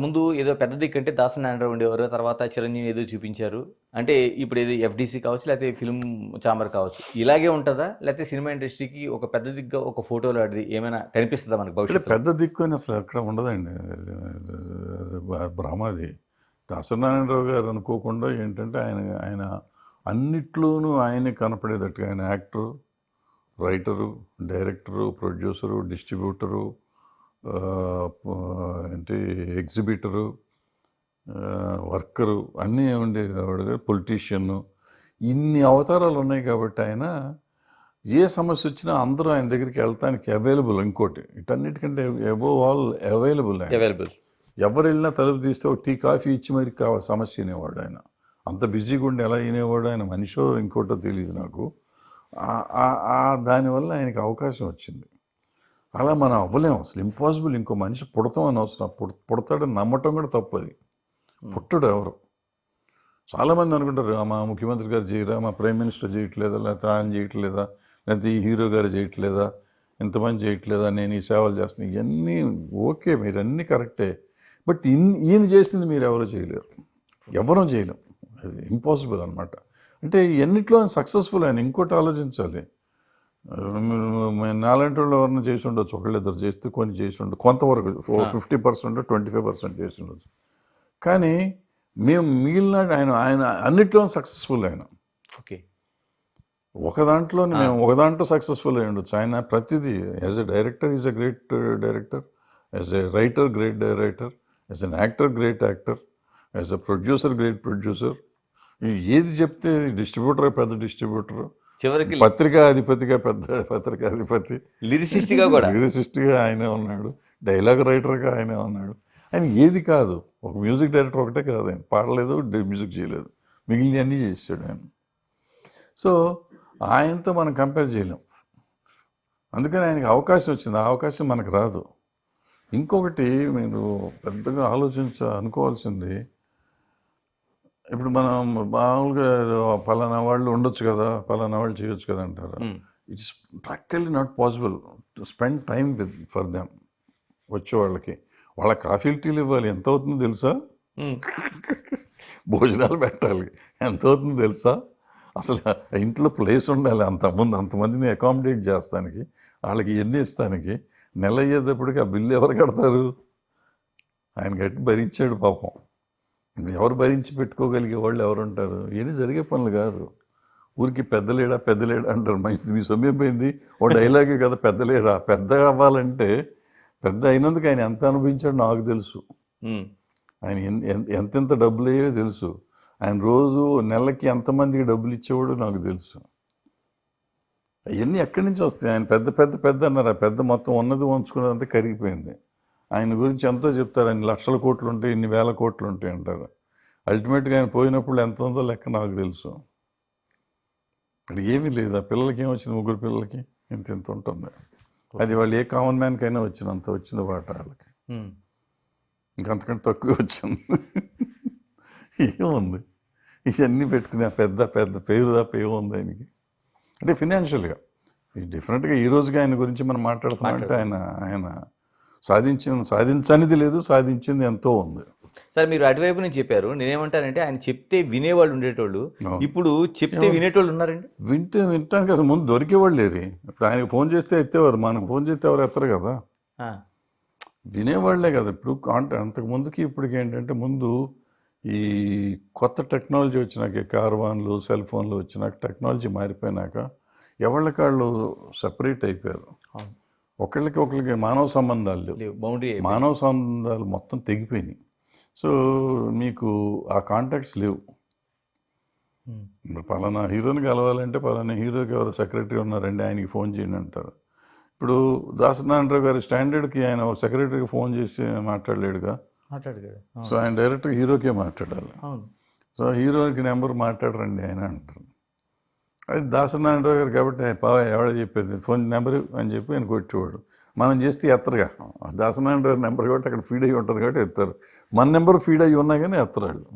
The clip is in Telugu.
ముందు ఏదో పెద్ద దిక్కంటే దాసరి నారాయణరావు ఉండేవారు. తర్వాత చిరంజీవి ఏదో చూపించారు. అంటే ఇప్పుడు ఏదో ఎఫ్‌డీసీ కావచ్చు, లేకపోతే ఫిల్మ్ చాంబర్ కావచ్చు. ఇలాగే ఉంటదా? లేకపోతే సినిమా ఇండస్ట్రీకి ఒక పెద్ద దిగ్గా ఒక ఫోటోలో అది ఏమైనా కనిపిస్తదా మనకు అంటే భవిష్యత్తులో? పెద్ద దిక్కు అని అసలు ఎక్కడ ఉండదండి. భ్రమది. దాసరి నారాయణరావు గారు అనుకోకుండా ఏంటంటే ఆయన ఆయన అన్నిట్లోనూ ఆయనే కనపడేటట్టుగా ఆయన actor, writer, director, producer, distributor, ఏంటి ఎగ్జిబిటరు, వర్కరు అన్నీ ఉండేవాడు. పొలిటీషియన్ను ఇన్ని అవతారాలు ఉన్నాయి కాబట్టి ఆయన ఏ సమస్య వచ్చినా అందరూ ఆయన దగ్గరికి వెళ్తానికి అవైలబుల్. ఇంకోటి వీటన్నిటికంటే అబోవ్ ఆల్ అవైలబుల్. అవైలబుల్. ఎవరు వెళ్ళినా తలుపు తీస్తే ఒక టీ కాఫీ ఇచ్చి మరి సమస్య వినేవాడు ఆయన. అంత బిజీగా ఉండి ఎలా వినేవాడు ఆయన, మనిషో ఇంకోటో తెలియదు నాకు. దానివల్ల ఆయనకి అవకాశం వచ్చింది. అలా మనం అవ్వలేము, అసలు ఇంపాసిబుల్. ఇంకో మనిషి పుడతాం అని అవసరం, పుడతాడని నమ్మటం కూడా తప్పది. పుట్టడు ఎవరు. చాలామంది అనుకుంటారు మా ముఖ్యమంత్రి గారు చేయరా, మా ప్రైమ్ మినిస్టర్ చేయట్లేదా, లేకపోతే ఆయన చేయట్లేదా, లేకపోతే ఈ హీరో గారు చేయట్లేదా, ఇంతమంది చేయట్లేదా, నేను ఈ సేవలు చేస్తున్నాను. ఇవన్నీ ఓకే, మీరు అన్నీ కరెక్టే. బట్ ఈయన చేసింది మీరు ఎవరో చేయలేరు, ఎవరూ చేయలేం. అది ఇంపాసిబుల్ అనమాట. అంటే ఎన్నిట్లో సక్సెస్ఫుల్ ఆయన. ఇంకోటి ఆలోచించాలి, నాలాంటి వాళ్ళు ఎవరిని చేసి ఉండొచ్చు, ఒకళ్ళిద్దరు చేస్తే కొన్ని చేసి ఉండొచ్చు, కొంతవరకు 50%, 25% చేసి ఉండొచ్చు. కానీ మేము మిగిలిన ఆయన ఆయన అన్నిట్లో సక్సెస్ఫుల్. ఆయన ఓకే, ఒక దాంట్లో మేము ఒక దాంట్లో సక్సెస్ఫుల్ అయి ఉండొచ్చు. ఆయన ప్రతిదీ as a director is a great director, as a writer great writer, as an actor great actor, as a producer great producer. ఏది చెప్తే డిస్ట్రిబ్యూటర్ పెద్ద డిస్ట్రిబ్యూటర్, చివరికి పత్రికాధిపతిగా పెద్ద పత్రికాధిపతి, లిరిసిస్ట్గా కూడా లిరిసిస్ట్గా ఆయనే ఉన్నాడు, డైలాగ్ రైటర్గా ఆయనే ఉన్నాడు. ఆయన ఏది కాదు, ఒక మ్యూజిక్ డైరెక్టర్ ఒకటే కాదు, ఆయన పాడలేదు, మ్యూజిక్ చేయలేదు, మిగిలిన అన్నీ చేసాడు ఆయన. సో ఆయనతో మనం కంపేర్ చేయలేం. అందుకని ఆయనకి అవకాశం వచ్చింది, ఆ అవకాశం మనకు రాదు. ఇంకొకటి మీరు పెద్దగా అనుకోవాల్సింది, ఇప్పుడు మనం మామూలుగా పలానా వాళ్ళు ఉండొచ్చు కదా, పలానా వాళ్ళు చేయొచ్చు కదా అంటారు. It's practically not possible to spend time for them. వచ్చే వాళ్ళ కాఫీలు టీలు ఇవ్వాలి, ఎంత అవుతుందో తెలుసా? భోజనాలు పెట్టాలి, ఎంత అవుతుందో తెలుసా? అసలు ఇంట్లో ప్లేస్ ఉండాలి అంతమందిని అకామిడేట్ చేస్తానికి, వాళ్ళకి ఎన్ని ఇస్తానికి. నెల అయ్యేటప్పటికి ఆ బిల్లు ఎవరు కడతారు? ఆయన గట్టి భరించాడు పాపం. ఎవరు భరించి పెట్టుకోగలిగే వాళ్ళు ఎవరు ఉంటారు? ఇవన్నీ జరిగే పనులు కాదు. ఊరికి పెద్దలేడా అంటారు. మీ సొమ్యం పోయింది ఓ డైలాగే కదా, పెద్దలేడా. పెద్ద అవ్వాలంటే పెద్ద అయినందుకు ఆయన ఎంత అనుభవించాడో నాకు తెలుసు. ఆయన ఎంతెంత డబ్బులు అయ్యో తెలుసు. ఆయన రోజు నెలకి ఎంతమందికి డబ్బులు ఇచ్చేవాడు నాకు తెలుసు. అవన్నీ ఎక్కడి నుంచి వస్తాయి? ఆయన పెద్ద అన్నారు. ఆ పెద్ద మొత్తం ఉన్నది ఉంచుకున్నదంతా కరిగిపోయింది. ఆయన గురించి ఎంతో చెప్తారు, ఆయన లక్షల కోట్లు ఉంటాయి, ఇన్ని వేల కోట్లు ఉంటాయి అంటారు. అల్టిమేట్గా ఆయన పోయినప్పుడు ఎంత ఉందో లెక్క నాకు తెలుసు. అక్కడ ఏమీ లేదు. ఆ పిల్లలకి ఏమొచ్చింది, ముగ్గురు పిల్లలకి ఇంత ఉంటుంది. అది వాళ్ళు ఏ కామన్ మ్యాన్కైనా వచ్చింది వాట వాళ్ళకి. ఇంకంతకంటే తక్కువ వచ్చింది. ఏముంది ఇవన్నీ పెట్టుకుని పెద్ద పేరు తప్ప ఏముంది ఆయనకి? అంటే ఫినాన్షియల్గా డిఫరెంట్గా ఈ రోజుగా ఆయన గురించి మనం మాట్లాడుతున్నామంటే ఆయన సాధించనిది లేదు, సాధించింది ఎంతో ఉంది. సార్ మీరు అటువైపు నుంచి చెప్పారు. నేనేమంటానంటే ఆయన చెప్తే వినేవాళ్ళు ఉండేటోళ్ళు, ఇప్పుడు చెప్తే వినేటోళ్ళు ఉన్నారండి. వింటాను కదా, ముందు దొరికేవాళ్ళు లేరు. ఇప్పుడు ఆయనకు ఫోన్ చేస్తే ఎత్తేవారు, మనకు ఫోన్ చేస్తే ఎవరు ఎత్తరు కదా, వినేవాళ్లే కదా. ఇప్పుడు అంతకు ముందుకి ఇప్పటికి ఏంటంటే, ముందు ఈ కొత్త టెక్నాలజీ వచ్చినాక, కార్వాన్లు, సెల్ ఫోన్లు వచ్చినాక, టెక్నాలజీ మారిపోయినాక ఎవళ్ళకాళ్ళు సపరేట్ అయిపోయారు. ఒకళ్ళకి మానవ సంబంధాలు మొత్తం తెగిపోయినాయి. సో మీకు ఆ కాంటాక్ట్స్ లేవు. పలానా హీరోని కలవాలంటే పలానా హీరోకి ఎవరు సెక్రటరీ ఉన్నారండి, ఆయనకి ఫోన్ చేయండి అంటారు. ఇప్పుడు దాసరి నారాయణరావు గారి స్టాండర్డ్కి ఆయన సెక్రటరీకి ఫోన్ చేసి మాట్లాడలేడుగా. సో ఆయన డైరెక్ట్గా హీరోకే మాట్లాడాలి. సో హీరోకి నెంబర్ మాట్లాడరండి ఆయన అంటారు. అది దాసరి నారాయణరావు గారు కాబట్టి ఎవడో చెప్పేది ఫోన్ నెంబర్ అని చెప్పి ఆయన కొట్టేవాడు. మనం చేస్తే ఎత్తరుగా. దాసరి నారాయణరావు నెంబర్ కాబట్టి అక్కడ ఫీడ్ అయ్యి ఉంటుంది కాబట్టి ఎత్తారు. మన నెంబర్ ఫీడ్ అయ్యి ఉన్నా కానీ ఎత్తరాళ్ళు.